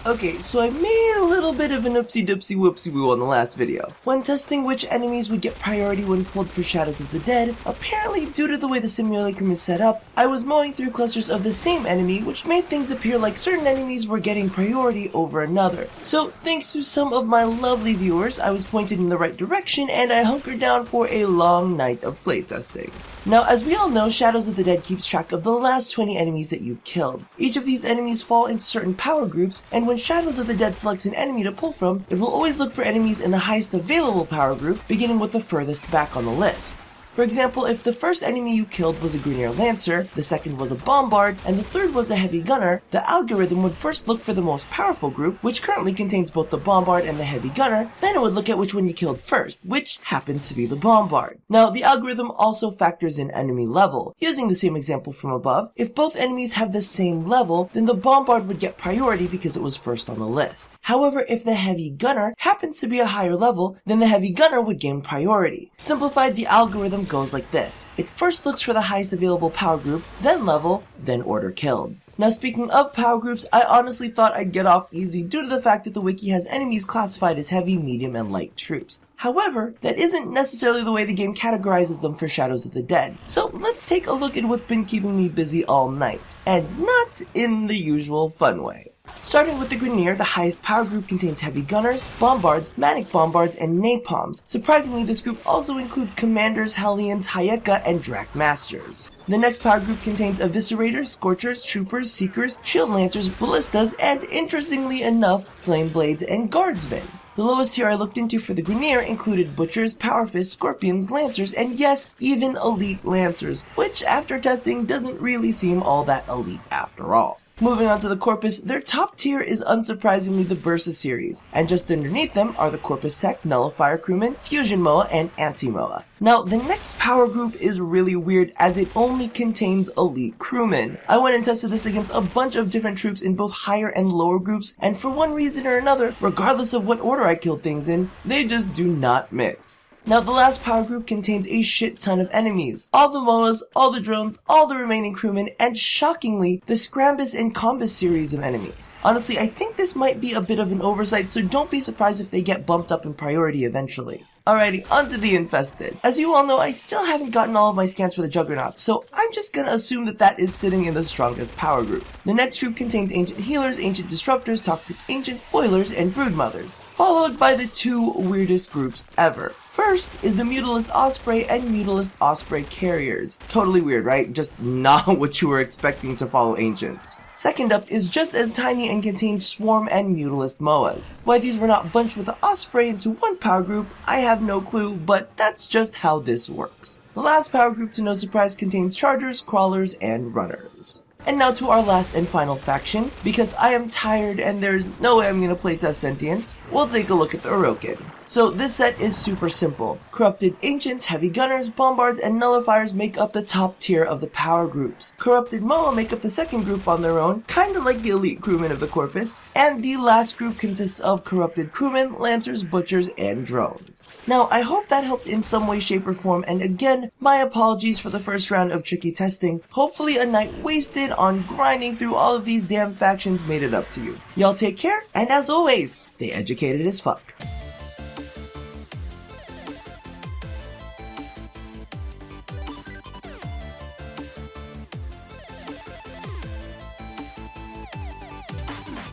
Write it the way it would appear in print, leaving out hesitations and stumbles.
Okay, so I made a little bit of an oopsie doopsie whoopsie woo on the last video. When testing which enemies would get priority when pulled for Shadows of the Dead, apparently due to the way the simulacrum is set up, I was mowing through clusters of the same enemy, which made things appear like certain enemies were getting priority over another. So thanks to some of my lovely viewers, I was pointed in the right direction and I hunkered down for a long night of playtesting. Now, as we all know, Shadows of the Dead keeps track of the last 20 enemies that you've killed. Each of these enemies fall into certain power groups, and when Shadows of the Dead selects an enemy to pull from, it will always look for enemies in the highest available power group, beginning with the furthest back on the list. For example, if the first enemy you killed was a Grineer Lancer, the second was a Bombard, and the third was a Heavy Gunner, the algorithm would first look for the most powerful group, which currently contains both the Bombard and the Heavy Gunner, then it would look at which one you killed first, which happens to be the Bombard. Now, the algorithm also factors in enemy level. Using the same example from above, if both enemies have the same level, then the Bombard would get priority because it was first on the list. However, if the Heavy Gunner happens to be a higher level, then the Heavy Gunner would gain priority. Simplified, the algorithm goes like this. It first looks for the highest available power group, then level, then order killed. Now, speaking of power groups, I honestly thought I'd get off easy due to the fact that the wiki has enemies classified as heavy, medium, and light troops. However, that isn't necessarily the way the game categorizes them for Shadows of the Dead. So let's take a look at what's been keeping me busy all night, and not in the usual fun way. Starting with the Grineer, the highest power group contains Heavy Gunners, Bombards, Manic Bombards, and Napalms. Surprisingly, this group also includes Commanders, Hellions, Hayeka, and Drak Masters. The next power group contains Eviscerators, Scorchers, Troopers, Seekers, Shield Lancers, Ballistas, and interestingly enough, Flame Blades and Guardsmen. The lowest tier I looked into for the Grineer included Butchers, Power Fists, Scorpions, Lancers, and yes, even Elite Lancers, which after testing doesn't really seem all that elite after all. Moving on to the Corpus, their top tier is unsurprisingly the Bursa series, and just underneath them are the Corpus Tech, Nullifier Crewman, Fusion Moa, and Anti-Moa. Now, the next power group is really weird as it only contains elite crewmen. I went and tested this against a bunch of different troops in both higher and lower groups, and for one reason or another, regardless of what order I killed things in, they just do not mix. Now, the last power group contains a shit ton of enemies. All the MOAs, all the drones, all the remaining crewmen, and shockingly, the Scrambus and Combus series of enemies. Honestly, I think this might be a bit of an oversight, so don't be surprised if they get bumped up in priority eventually. Alrighty, onto the Infested. As you all know, I still haven't gotten all of my scans for the Juggernaut, so I'm just gonna assume that that is sitting in the strongest power group. The next group contains Ancient Healers, Ancient Disruptors, Toxic Ancients, Boilers, and Broodmothers, followed by the two weirdest groups ever. First is the Mutalist Osprey and Mutalist Osprey Carriers. Totally weird, right? Just not what you were expecting to follow Ancients. Second up is just as tiny and contains Swarm and Mutalist Moas. Why these were not bunched with the Osprey into one power group, I have no clue, but that's just how this works. The last power group, to no surprise, contains Chargers, Crawlers, and Runners. And now to our last and final faction, because I am tired and there's no way I'm gonna playtest Sentience, we'll take a look at the Orokin. So this set is super simple. Corrupted Ancients, Heavy Gunners, Bombards, and Nullifiers make up the top tier of the power groups. Corrupted Moa make up the second group on their own, kinda like the elite crewmen of the Corpus, and the last group consists of Corrupted Crewmen, Lancers, Butchers, and Drones. Now, I hope that helped in some way, shape, or form, and again, my apologies for the first round of tricky testing. Hopefully a night wasted on grinding through all of these damn factions made it up to you. Y'all take care, and as always, stay educated as fuck.